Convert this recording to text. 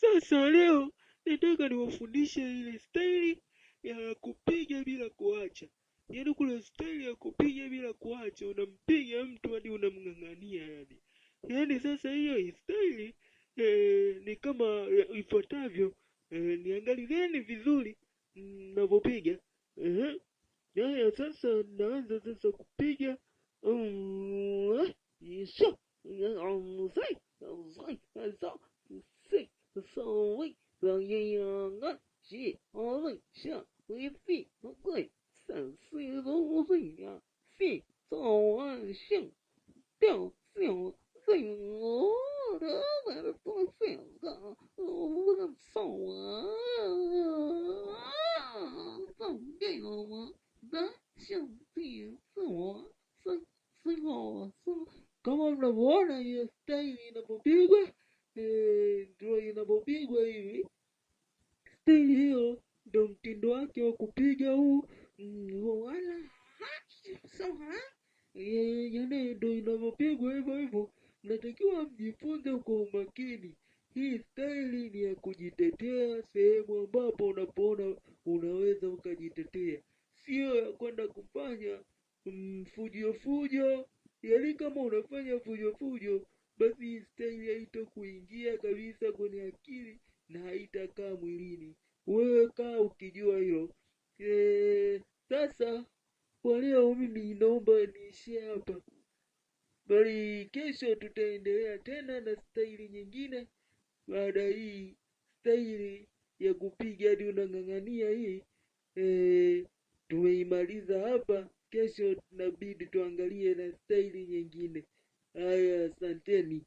Sasa leo nataka niwafundishe ile staili ya kupiga bila kuacha. Yaani kuna staili ya kupiga bila kuacha, unampiga mtu hadi unamng'ang'ania yani. Yaani sasa hiyo staili ni kama ifuatavyo. Niangalieni vizuri ninavyopiga. Haya sasa naanza sasa kupiga. Yesho. Sorry, well, yeah, shit, all right, shut, we feet, okay, so, see, those things, yeah, feet, so, shit, don't, feel, thing, oh, the don't feel, oh, so, that shall be, so, kama mnavyoona hiyo staili inapopigwa ndio inapopigwa hivi. Staili hiyo ndio mtindo wake wa kupiga huu. Wala yaani ndio inavyopigwa hivyo hivyo. Mnatakiwa mjifunze kwa umakini. Hii staili ni ya kujitetea sehemu ambapo unapoona unaweza ukajitetea, sio ya kwenda kufanya fujo fujo. Yaani kama unafanya fujo fujo, basi staili haitakuingia kabisa kwenye akili na haitakaa mwilini. Wewe kaa ukijua hilo. Sasa kwa leo mimi naomba niishie hapa, bali kesho tutaendelea tena na staili nyingine. Baada hii staili ya kupiga hadi unang'ang'ania hii tumeimaliza hapa. Kesho tunabidi tuangalie na staili nyingine. Haya, asanteni.